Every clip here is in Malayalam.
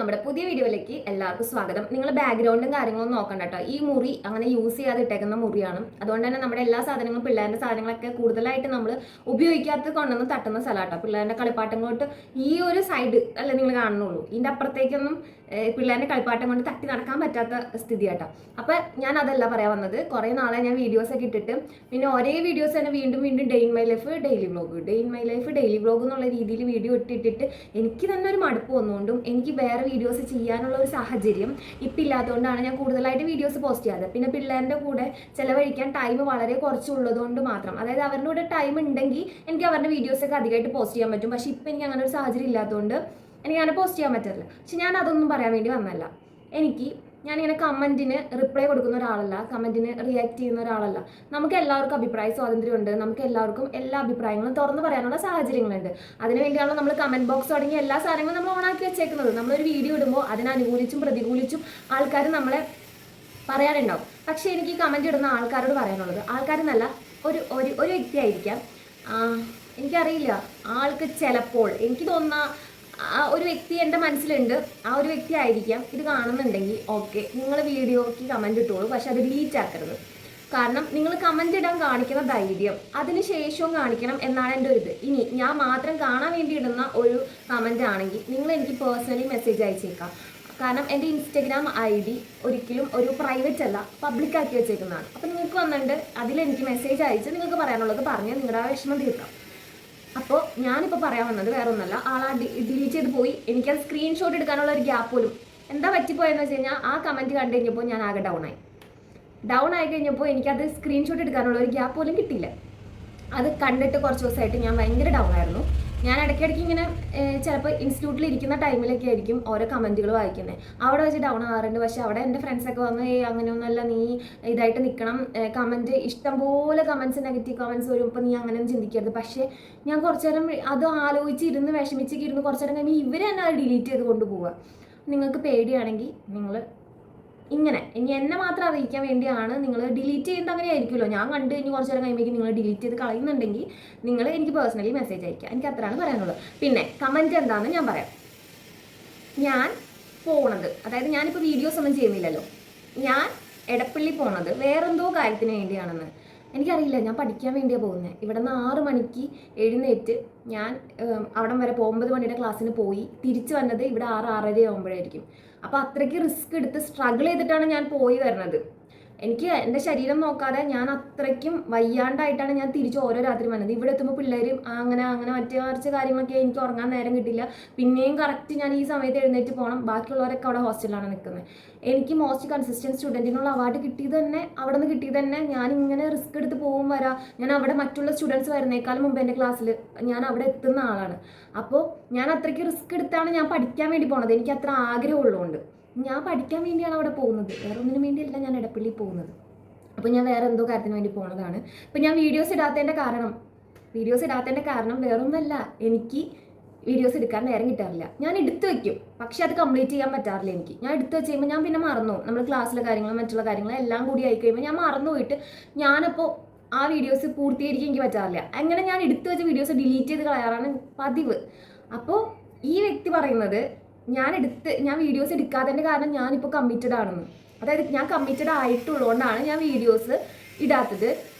നമ്മുടെ പുതിയ വീഡിയോയിലേക്ക് എല്ലാവർക്കും സ്വാഗതം. നിങ്ങൾ ബാക്ക്ഗ്രൗണ്ടും കാര്യങ്ങളൊന്നും നോക്കണ്ട കേട്ടോ. ഈ മുറി അങ്ങനെ യൂസ് ചെയ്യാതെ ഇട്ടേക്കുന്ന മുറിയാണ്. അതുകൊണ്ട് തന്നെ നമ്മുടെ എല്ലാ സാധനങ്ങളും പിള്ളേരുടെ സാധനങ്ങളൊക്കെ കൂടുതലായിട്ട് നമ്മൾ ഉപയോഗിക്കാത്തത് കൊണ്ടൊന്നും തട്ടുന്ന സ്ഥലമാട്ടോ. പിള്ളേരുടെ കളിപ്പാട്ടങ്ങളോട്ട് ഈ ഒരു സൈഡ് അല്ല നിങ്ങൾ കാണുന്നുള്ളൂ. ഇതിൻ്റെ അപ്പുറത്തേക്കൊന്നും പിള്ളേരുടെ കളിപ്പാട്ടം കൊണ്ട് തട്ടി നടക്കാൻ പറ്റാത്ത സ്ഥിതി കേട്ടോ. അപ്പം ഞാൻ അതല്ല പറയാൻ വന്നത്. കുറേ നാളെ ഞാൻ വീഡിയോസൊക്കെ ഇട്ടിട്ട് പിന്നെ ഒരേ വീഡിയോസ് തന്നെ വീണ്ടും വീണ്ടും day in my life daily vlog എന്നുള്ള രീതിയിൽ വീഡിയോ ഇട്ടിട്ട് എനിക്ക് തന്നെ ഒരു മടുപ്പ് വന്നുകൊണ്ടും എനിക്ക് വേറെ വീഡിയോസ് ചെയ്യാനുള്ള ഒരു സാഹചര്യം ഇപ്പം ഇല്ലാത്തതുകൊണ്ടാണ് ഞാൻ കൂടുതലായിട്ട് വീഡിയോസ് പോസ്റ്റ് ചെയ്യാറ്. പിന്നെ പിള്ളേരുടെ കൂടെ ചിലവഴിക്കാൻ ടൈം വളരെ കുറച്ചുള്ളതുകൊണ്ട് മാത്രം, അതായത് അവരുടെ കൂടെ ടൈം ഉണ്ടെങ്കിൽ എനിക്ക് അവരുടെ വീഡിയോസൊക്കെ അധികമായിട്ട് പോസ്റ്റ് ചെയ്യാൻ പറ്റും. പക്ഷേ ഇപ്പം എനിക്ക് അങ്ങനെ ഒരു സാഹചര്യം ഇല്ലാത്തതുകൊണ്ട് എനിക്ക് അങ്ങനെ പോസ്റ്റ് ചെയ്യാൻ പറ്റില്ല. പക്ഷെ ഞാൻ അതൊന്നും പറയാൻ വേണ്ടി വന്നല്ല. ഞാനിങ്ങനെ കമൻറ്റിന് റിപ്ലൈ കൊടുക്കുന്ന ഒരാളല്ല, കമൻറ്റിന് റിയാക്ട് ചെയ്യുന്ന ഒരാളല്ല. നമുക്ക് എല്ലാവർക്കും അഭിപ്രായ സ്വാതന്ത്ര്യമുണ്ട്. നമുക്ക് എല്ലാവർക്കും എല്ലാ അഭിപ്രായങ്ങളും തുറന്നു പറയാനുള്ള സാഹചര്യങ്ങളുണ്ട്. അതിനുവേണ്ടിയാണ് നമ്മൾ കമൻറ്റ് ബോക്സ് തുടങ്ങിയ എല്ലാ സാധനങ്ങളും നമ്മൾ ഓണാക്കി വെച്ചേക്കുന്നത്. നമ്മളൊരു വീഡിയോ ഇടുമ്പോൾ അതിനനുകൂലിച്ചും പ്രതികൂലിച്ചും ആൾക്കാർ നമ്മളെ പറയാനുണ്ടാവും. പക്ഷേ എനിക്ക് ഈ കമൻറ്റ് ഇടുന്ന ആൾക്കാരോട് പറയാനുള്ളത്, ആൾക്കാരെന്നല്ല ഒരു ഒരു വ്യക്തിയായിരിക്കാം, എനിക്കറിയില്ല, ആൾക്ക് ചിലപ്പോൾ എനിക്ക് തോന്നുന്ന ഒരു വ്യക്തി എൻ്റെ മനസ്സിലുണ്ട്. ആ ഒരു വ്യക്തി ആയിരിക്കാം ഇത് കാണുന്നുണ്ടെങ്കിൽ ഓക്കെ, നിങ്ങൾ വീഡിയോക്ക് കമൻറ്റ് ഇട്ടോളൂ, പക്ഷെ അത് ഡിലീറ്റ് ആക്കരുത്. കാരണം നിങ്ങൾ കമൻറ്റ് ഇടാൻ കാണിക്കുന്ന ധൈര്യം അതിന് ശേഷവും കാണിക്കണം എന്നാണ് എൻ്റെ ഒരു ഇത്. ഇനി ഞാൻ മാത്രം കാണാൻ വേണ്ടി ഇടുന്ന ഒരു കമൻറ്റ് ആണെങ്കിൽ നിങ്ങൾ എനിക്ക് പേഴ്സണലി മെസ്സേജ് അയച്ചേക്കാം. കാരണം എൻ്റെ ഇൻസ്റ്റഗ്രാം ID ഒരിക്കലും ഒരു പ്രൈവറ്റ് അല്ല, പബ്ലിക് ആക്കി വെച്ചേക്കുന്നതാണ്. അപ്പോൾ നിങ്ങൾക്ക് വന്നിട്ട് അതിലെനിക്ക് മെസ്സേജ് അയച്ച് നിങ്ങൾക്ക് പറയാനുള്ളത് പറഞ്ഞ് നിങ്ങളുടെ ആ വിഷമം തീർക്കാം. അപ്പോൾ ഞാനിപ്പോൾ പറയാൻ വന്നത് വേറെ ഒന്നല്ല, ആളാ ഡിലീറ്റ് ചെയ്ത് പോയി. എനിക്കത് സ്ക്രീൻഷോട്ട് എടുക്കാനുള്ള ഒരു ഗ്യാപ്പ് പോലും എന്താ പറ്റിപ്പോയെന്ന് വെച്ച് കഴിഞ്ഞാൽ ആ കമൻറ്റ് കണ്ടു കഴിഞ്ഞപ്പോൾ ഞാൻ ആകെ ഡൗൺ ആയി കഴിഞ്ഞപ്പോൾ എനിക്കത് സ്ക്രീൻഷോട്ട് എടുക്കാനുള്ള ഒരു ഗ്യാപ്പ് പോലും കിട്ടിയില്ല. അത് കണ്ടിട്ട് കുറച്ച് ദിവസമായിട്ട് ഞാൻ ഭയങ്കര ഡൗൺ ആയിരുന്നു. ഞാൻ ഇടയ്ക്കിടയ്ക്ക് ഇങ്ങനെ ചിലപ്പോൾ ഇൻസ്റ്റിറ്റ്യൂട്ടിൽ ഇരിക്കുന്ന ടൈമിലൊക്കെ ആയിരിക്കും ഓരോ കമൻറ്റുകൾ വായിക്കുന്നത്. അവിടെ വെച്ച് ഡൗൺ ആകാറുണ്ട്. പക്ഷേ അവിടെ എൻ്റെ ഫ്രണ്ട്സൊക്കെ വന്ന് അങ്ങനെയൊന്നുമല്ല, നീ ഇതായിട്ട് നിൽക്കണം, കമൻറ്റ് ഇഷ്ടംപോലെ കമൻറ്റ്സ് നെഗറ്റീവ് കമൻറ്റ്സ് വരും, ഇപ്പോൾ നീ അങ്ങനെയൊന്നും ചിന്തിക്കരുത്. പക്ഷേ ഞാൻ കുറച്ച് നേരം അത് ആലോചിച്ചിരുന്ന് വിഷമിച്ചിരുന്ന് കുറച്ച് നേരം കഴിയുമ്പോൾ ഇവർ തന്നെ അത് ഡിലീറ്റ് ചെയ്ത് കൊണ്ടുപോവുക. നിങ്ങൾക്ക് പേടിയാണെങ്കിൽ നിങ്ങൾ ഇങ്ങനെ ഇനി എന്നെ മാത്രം അറിയിക്കാൻ വേണ്ടിയാണ് നിങ്ങൾ ഡിലീറ്റ് ചെയ്യുന്നത്. അങ്ങനെ ആയിരിക്കുമല്ലോ, ഞാൻ കണ്ടു കഴിഞ്ഞ് കുറച്ച് നേരം കഴിയുമ്പോൾ നിങ്ങൾ ഡിലീറ്റ് ചെയ്ത് കളയുന്നുണ്ടെങ്കിൽ നിങ്ങൾ എനിക്ക് പേഴ്സണലി മെസ്സേജ് അയക്കുക. എനിക്ക് അത്രയാണ് പറയാനുള്ളത്. പിന്നെ കമൻറ്റ് എന്താണെന്ന് ഞാൻ പറയാം. ഞാൻ പോണത്, അതായത് ഞാനിപ്പോൾ വീഡിയോസ് ഒന്നും ചെയ്യുന്നില്ലല്ലോ, ഞാൻ എടപ്പള്ളി പോണത് വേറെന്തോ കാര്യത്തിന് വേണ്ടിയാണെന്ന് എനിക്കറിയില്ല. ഞാൻ പഠിക്കാൻ വേണ്ടിയാണ് പോകുന്നത്. ഇവിടെ നിന്ന് 6 മണിക്ക് എഴുന്നേറ്റ് ഞാൻ അവിടം വരെ 9 മണിയുടെ ക്ലാസ്സിന് പോയി തിരിച്ചു വന്നത് ഇവിടെ 6-6:30 ആകുമ്പോഴായിരിക്കും. അപ്പോൾ അത്രയ്ക്ക് റിസ്ക് എടുത്ത് സ്ട്രഗിൾ ചെയ്തിട്ടാണ് ഞാൻ പോയി വരുന്നത്. എനിക്ക് എൻ്റെ ശരീരം നോക്കാതെ ഞാൻ അത്രയ്ക്കും വയ്യാണ്ടായിട്ടാണ് ഞാൻ തിരിച്ച് ഓരോ രാത്രി വന്നത്. ഇവിടെ എത്തുമ്പോൾ പിള്ളേരും അങ്ങനെ മറ്റു കാര്യങ്ങളൊക്കെ എനിക്ക് ഉറങ്ങാൻ നേരം കിട്ടില്ല. പിന്നെയും കറക്റ്റ് ഞാൻ ഈ സമയത്ത് എഴുന്നേറ്റ് പോകണം. ബാക്കിയുള്ളവരൊക്കെ അവിടെ ഹോസ്റ്റലിലാണ് നിൽക്കുന്നത്. എനിക്ക് മോസ്റ്റ് കൺസിസ്റ്റൻറ്റ് സ്റ്റുഡൻറ്റിനുള്ള അവാർഡ് കിട്ടിയത് തന്നെ അവിടെ നിന്ന് കിട്ടിയത് തന്നെ ഞാൻ ഇങ്ങനെ റിസ്ക് എടുത്ത് പോകും വരാം. ഞാൻ അവിടെ മറ്റുള്ള സ്റ്റുഡൻസ് വരുന്നേക്കാളും മുമ്പ് എൻ്റെ ക്ലാസ്സിൽ ഞാൻ അവിടെ എത്തുന്ന ആളാണ്. അപ്പോൾ ഞാൻ അത്രയ്ക്ക് റിസ്ക് എടുത്താണ് ഞാൻ പഠിക്കാൻ വേണ്ടി പോണത്. എനിക്ക് അത്ര ആഗ്രഹമുള്ളതുകൊണ്ട് ഞാൻ പഠിക്കാൻ വേണ്ടിയാണ് അവിടെ പോകുന്നത്, വേറെ ഒന്നിനു വേണ്ടിയല്ല ഞാൻ എടപ്പള്ളി പോകുന്നത്. അപ്പോൾ ഞാൻ വേറെ എന്തോ കാര്യത്തിന് വേണ്ടി പോകുന്നതാണ്. ഇപ്പം ഞാൻ വീഡിയോസ് ഇടാത്തതിൻ്റെ കാരണം വേറൊന്നല്ല, എനിക്ക് വീഡിയോസ് എടുക്കാൻ നേരം കിട്ടാറില്ല. ഞാൻ എടുത്തു വയ്ക്കും, പക്ഷെ അത് കംപ്ലീറ്റ് ചെയ്യാൻ പറ്റാറില്ല എനിക്ക്. ഞാൻ എടുത്തു വെച്ച് കഴിയുമ്പോൾ ഞാൻ പിന്നെ മറന്നു. നമ്മൾ ക്ലാസ്സിലെ കാര്യങ്ങളും മറ്റുള്ള കാര്യങ്ങളും എല്ലാം കൂടി ആയി കഴിയുമ്പോൾ ഞാൻ മറന്നു പോയിട്ട് ഞാനപ്പോൾ ആ വീഡിയോസ് പൂർത്തീകരിക്കാൻ എനിക്ക് പറ്റാറില്ല. അങ്ങനെ ഞാൻ എടുത്തു വെച്ച വീഡിയോസ് ഡിലീറ്റ് ചെയ്ത് കളയാറാണ് പതിവ്. അപ്പോൾ ഈ വ്യക്തി പറയുന്നത് ഞാൻ വീഡിയോസ് എടുക്കാത്തതിൻ്റെ കാരണം ഞാനിപ്പോൾ കമ്മിറ്റഡ് ആണെന്ന്. അതായത് ഞാൻ കമ്മിറ്റഡ് ആയിട്ടുള്ളതുകൊണ്ടാണ് ഞാൻ വീഡിയോസ് ഇടാത്തത്.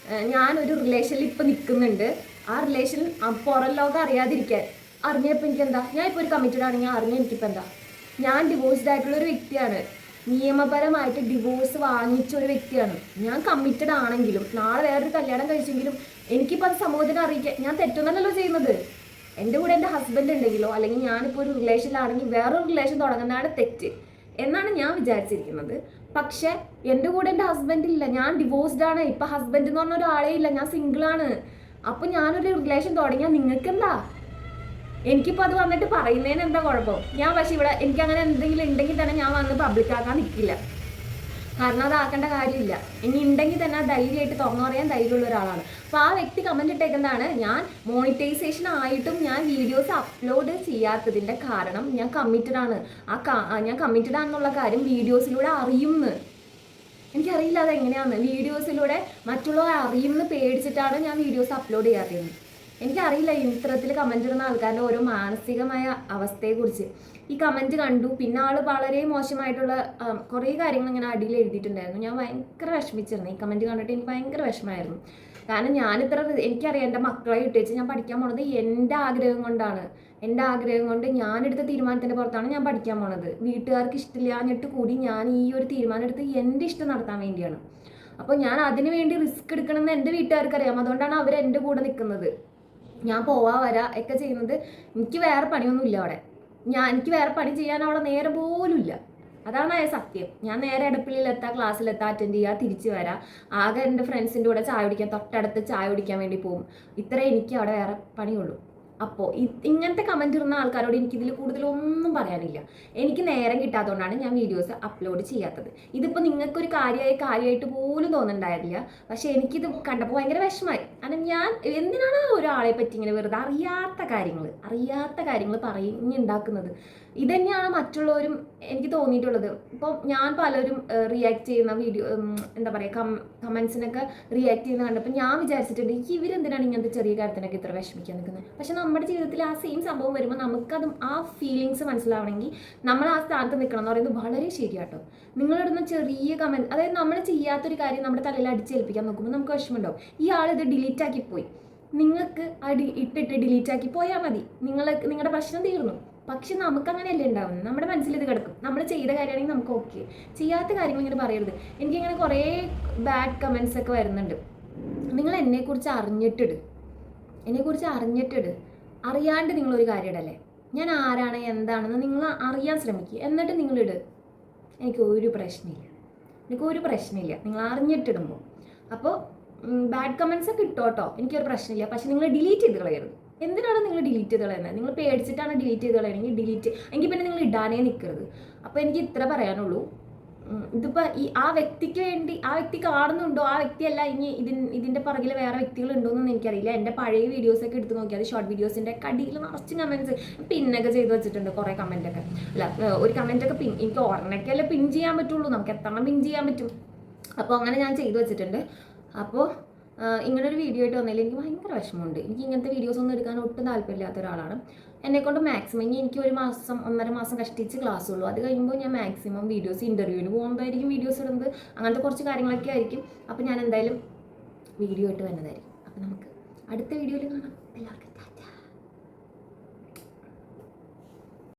ഞാനൊരു റിലേഷനിൽ ഇപ്പോൾ നിൽക്കുന്നുണ്ട്. ആ റിലേഷൻ പുറം ലോകം അറിഞ്ഞപ്പോൾ എനിക്കെന്താ, ഞാൻ ഇപ്പോൾ ഒരു കമ്മിറ്റഡ് ആണെങ്കിൽ അറിഞ്ഞാൽ എനിക്കിപ്പോൾ എന്താ, ഞാൻ ഡിവോഴ്സ്ഡ് ആയിട്ടുള്ളൊരു വ്യക്തിയാണ്, നിയമപരമായിട്ട് ഡിവോഴ്സ് വാങ്ങിച്ച ഒരു വ്യക്തിയാണ്. ഞാൻ കമ്മിറ്റഡ് ആണെങ്കിലും നാളെ വേറൊരു കല്യാണം കഴിച്ചെങ്കിലും എനിക്കിപ്പോൾ അത് സമൂഹത്തിന് അറിയിക്കാൻ ഞാൻ തെറ്റൊന്നല്ലല്ലോ ചെയ്യുന്നത്. എൻ്റെ കൂടെ എൻ്റെ ഹസ്ബൻഡ് ഉണ്ടെങ്കിലോ അല്ലെങ്കിൽ ഞാനിപ്പോൾ ഒരു റിലേഷനിലാണെങ്കിൽ വേറൊരു റിലേഷൻ തുടങ്ങുന്നതാണ് തെറ്റ് എന്നാണ് ഞാൻ വിചാരിച്ചിരിക്കുന്നത്. പക്ഷേ എൻ്റെ കൂടെ എൻ്റെ ഹസ്ബൻഡ് ഇല്ല, ഞാൻ ഡിവോഴ്സ്ഡ് ആണ്. ഇപ്പം ഹസ്ബൻഡ് എന്ന് പറഞ്ഞ ഒരാളേ ഇല്ല, ഞാൻ സിംഗിളാണ്. അപ്പോൾ ഞാനൊരു റിലേഷൻ തുടങ്ങിയാൽ നിങ്ങൾക്കെന്താ? എനിക്കിപ്പോൾ അത് വന്നിട്ട് പറയുന്നതിന് എന്താ കുഴപ്പം? ഞാൻ പക്ഷേ ഇവിടെ എനിക്കങ്ങനെ എന്തെങ്കിലും ഉണ്ടെങ്കിൽ തന്നെ ഞാൻ വന്ന് പബ്ലിക്കാക്കാൻ നിൽക്കില്ല. കാരണം അതാക്കേണ്ട കാര്യമില്ല. ഇനി ഉണ്ടെങ്കിൽ തന്നെ ധൈര്യമായിട്ട് തുറന്നു പറയാൻ ധൈര്യമുള്ള ഒരാളാണ്. അപ്പോൾ ആ വ്യക്തി കമൻറ്റ് ഇട്ടേക്കുന്നതാണ്, ഞാൻ മോണിറ്റൈസേഷൻ ആയിട്ടും ഞാൻ വീഡിയോസ് അപ്ലോഡ് ചെയ്യാത്തതിൻ്റെ കാരണം ഞാൻ കമ്മിറ്റഡ് ആണ്. ഞാൻ കമ്മിറ്റഡ് ആണെന്നുള്ള കാര്യം വീഡിയോസിലൂടെ അറിയുമെന്ന്. എനിക്കറിയില്ല അതെങ്ങനെയാണെന്ന്. വീഡിയോസിലൂടെ മറ്റുള്ളവർ അറിയുമെന്ന് പേടിച്ചിട്ടാണ് ഞാൻ വീഡിയോസ് അപ്ലോഡ് ചെയ്യാത്തത്. എനിക്കറിയില്ല ഇത്തരത്തിൽ കമൻറ്റ് ഇടുന്ന ആൾക്കാരുടെ ഓരോ മാനസികമായ അവസ്ഥയെക്കുറിച്ച്. ഈ കമൻറ്റ് കണ്ടു. പിന്നെ ആൾ വളരെ മോശമായിട്ടുള്ള കുറേ കാര്യങ്ങൾ ഇങ്ങനെ അടിയിൽ എഴുതിയിട്ടുണ്ടായിരുന്നു. ഞാൻ ഭയങ്കര വിഷമിച്ചിരുന്നു. ഈ കമൻറ്റ് കണ്ടിട്ട് എനിക്ക് ഭയങ്കര വിഷമമായിരുന്നു. കാരണം എനിക്കറിയാം എൻ്റെ മക്കളെ ഇട്ടേച്ച് ഞാൻ പഠിക്കാൻ പോണത് എൻ്റെ ആഗ്രഹം കൊണ്ടാണ്. എൻ്റെ ആഗ്രഹം കൊണ്ട് ഞാനെടുത്ത തീരുമാനത്തിൻ്റെ പുറത്താണ് ഞാൻ പഠിക്കാൻ പോണത്. വീട്ടുകാർക്ക് ഇഷ്ടമില്ലാഞ്ഞിട്ട് കൂടി ഞാൻ ഈ ഒരു തീരുമാനം എടുത്ത് എൻ്റെ ഇഷ്ടം നടത്താൻ വേണ്ടിയാണ്. അപ്പോൾ ഞാൻ അതിന് വേണ്ടി റിസ്ക് എടുക്കണമെന്ന് എൻ്റെ വീട്ടുകാർക്ക് അറിയാം. അതുകൊണ്ടാണ് അവർ എൻ്റെ കൂടെ നിൽക്കുന്നത്. ഞാൻ വരാ ഒക്കെ ചെയ്യുന്നത്. എനിക്ക് വേറെ പണിയൊന്നുമില്ല അവിടെ. എനിക്ക് വേറെ പണി ചെയ്യാൻ അവിടെ നേരം പോലും ഇല്ല. അതാണ് സത്യം. ഞാൻ നേരെ അടുപ്പിലെത്താം, ക്ലാസ്സിലെത്താം, അറ്റൻഡ് ചെയ്യുക, തിരിച്ചു വരാം. ആകെ എൻ്റെ ഫ്രണ്ട്സിൻ്റെ കൂടെ ചായ കുടിക്കാൻ, തൊട്ടടുത്ത് ചായ കുടിക്കാൻ വേണ്ടി പോകും. ഇത്രേ എനിക്ക് അവിടെ വേറെ പണിയുള്ളൂ. അപ്പോൾ ഇങ്ങനത്തെ കമൻറ്റ് ഇടുന്ന ആൾക്കാരോട് എനിക്കിതിൽ കൂടുതലൊന്നും പറയാനില്ല. എനിക്ക് നേരം കിട്ടാത്തതുകൊണ്ടാണ് ഞാൻ വീഡിയോസ് അപ്ലോഡ് ചെയ്യാത്തത്. ഇതിപ്പോൾ നിങ്ങൾക്കൊരു കാര്യമായിട്ട് പോലും തോന്നുന്നുണ്ടായിരുന്നില്ല. പക്ഷേ എനിക്കിത് കണ്ടപ്പോൾ ഭയങ്കര വിഷമമായി. കാരണം ഞാൻ എന്തിനാണ് ഒരാളെ പറ്റി ഇങ്ങനെ വെറുതെ അറിയാത്ത കാര്യങ്ങൾ പറഞ്ഞുണ്ടാക്കുന്നത്? ഇതന്നെയാണ് മറ്റുള്ളവരും എനിക്ക് തോന്നിയിട്ടുള്ളത്. ഇപ്പോൾ ഞാൻ പലരും റിയാക്ട് ചെയ്യുന്ന വീഡിയോ എന്താ പറയുക കമൻസിനൊക്കെ റിയാക്ട് ചെയ്യുന്ന കണ്ടപ്പോൾ ഞാൻ വിചാരിച്ചിട്ടുണ്ട് ഇവരെന്തിനാണ് ഇങ്ങനത്തെ ചെറിയ കാര്യത്തിനൊക്കെ ഇത്ര വിഷമിക്കാൻ നിൽക്കുന്നത്. പക്ഷെ നമ്മുടെ ജീവിതത്തിൽ ആ സെയിം സംഭവം വരുമ്പോൾ നമുക്കത് ആ ഫീലിങ്സ് മനസ്സിലാവണമെങ്കിൽ നമ്മൾ ആ സ്ഥാനത്ത് നിൽക്കണം എന്ന് പറയുന്നത് വളരെ ശരിയാട്ടോ. നിങ്ങളിടുന്ന ചെറിയ കമൻറ്റ്, അതായത് നമ്മൾ ചെയ്യാത്തൊരു കാര്യം നമ്മുടെ തലയിൽ അടിച്ചേൽപ്പിക്കാൻ നോക്കുമ്പോൾ നമുക്ക് വിഷമമുണ്ടാവും. ഈ ആളിത് ഡിലീറ്റ് ആക്കിപ്പോയി, നിങ്ങൾക്ക് ഇട്ടിട്ട് ഡിലീറ്റ് ആക്കി പോയാൽ മതി, നിങ്ങളുടെ പ്രശ്നം തീർന്നു. പക്ഷെ നമുക്ക് അങ്ങനെയല്ലേ ഉണ്ടാവുന്നത്. നമ്മുടെ മനസ്സിൽ ഇത് കിടക്കും. നമ്മൾ ചെയ്ത കാര്യമാണെങ്കിൽ നമുക്ക് ഓക്കെ, ചെയ്യാത്ത കാര്യങ്ങൾ ഇങ്ങനെ പറയരുത്. എനിക്കിങ്ങനെ കുറേ ബാഡ് കമൻസ് ഒക്കെ വരുന്നുണ്ട്. നിങ്ങൾ എന്നെക്കുറിച്ച് അറിഞ്ഞിട്ടിട്. അറിയാണ്ട് നിങ്ങളൊരു കാര്യം ഇടല്ലേ. ഞാൻ ആരാണ് എന്താണെന്ന് നിങ്ങൾ അറിയാൻ ശ്രമിക്കുക, എന്നിട്ട് നിങ്ങളിട്. എനിക്കൊരു പ്രശ്നമില്ല നിങ്ങൾ അറിഞ്ഞിട്ടിടുമ്പോൾ. അപ്പോൾ ബാഡ് കമൻസ് ഒക്കെ ഇട്ടോട്ടോ, എനിക്കൊരു പ്രശ്നമില്ല. പക്ഷെ നിങ്ങൾ ഡിലീറ്റ് ചെയ്ത് കളയരുത്. എന്തിനാണ് നിങ്ങൾ ഡിലീറ്റ് ചെയ്ത് കളയുന്നത്? നിങ്ങൾ പേടിച്ചിട്ടാണ് ഡിലീറ്റ് ചെയ്ത് കളയണമെങ്കിൽ എങ്കിൽ പിന്നെ നിങ്ങൾ ഇടാനേ നിൽക്കരുത്. അപ്പോൾ എനിക്ക് ഇത്ര പറയാനുള്ളൂ. ഇതിപ്പോൾ ആ വ്യക്തിക്ക് വേണ്ടി ആ വ്യക്തി കാണുന്നുണ്ടോ, ആ വ്യക്തിയല്ല ഇനി ഇതിൻ്റെ പുറകിൽ വേറെ വ്യക്തികളുണ്ടോയെന്നൊന്നും എനിക്കറിയില്ല. എൻ്റെ പഴയ വീഡിയോസൊക്കെ എടുത്ത് നോക്കിയാൽ ഷോർട്ട് വീഡിയോസിൻ്റെ കടിയിൽ നിറച്ച് കമൻറ്റ്സ് പിന്നൊക്കെ ചെയ്ത് വെച്ചിട്ടുണ്ട്. കുറേ കമൻറ്റൊക്കെ ഒരു കമൻറ്റൊക്കെ എനിക്ക് ഒരെണ്ണയ്ക്കല്ലേ പിൻ ചെയ്യാൻ പറ്റുള്ളൂ, നമുക്ക് എത്ര പിൻ ചെയ്യാൻ പറ്റും. അപ്പോൾ അങ്ങനെ ഞാൻ ചെയ്തു വെച്ചിട്ടുണ്ട്. അപ്പോൾ ഇങ്ങനൊരു വീഡിയോ ആയിട്ട് വന്നതിൽ എനിക്ക് ഭയങ്കര വിഷമമുണ്ട്. എനിക്ക് ഇങ്ങനത്തെ വീഡിയോസ് ഒന്നും എടുക്കാൻ ഒട്ടും താല്പര്യമില്ലാത്ത ഒരാളാണ്. എന്നെക്കൊണ്ട് മാക്സിമം ഇനി എനിക്ക് 1.5 മാസം കഷ്ടിച്ച് ക്ലാസ് ഉള്ളൂ. അത് കഴിയുമ്പോൾ ഞാൻ മാക്സിമം വീഡിയോസ് ഇൻ്റർവ്യൂവിന് പോകുന്നതായിരിക്കും വീഡിയോസ് ഇടുന്നത്. അങ്ങനത്തെ കുറച്ച് കാര്യങ്ങളൊക്കെ ആയിരിക്കും. അപ്പോൾ ഞാൻ എന്തായാലും വീഡിയോ ആയിട്ട് വരുന്നതായിരിക്കും. അപ്പോൾ നമുക്ക് അടുത്ത വീഡിയോയിൽ കാണാം. എല്ലാവർക്കും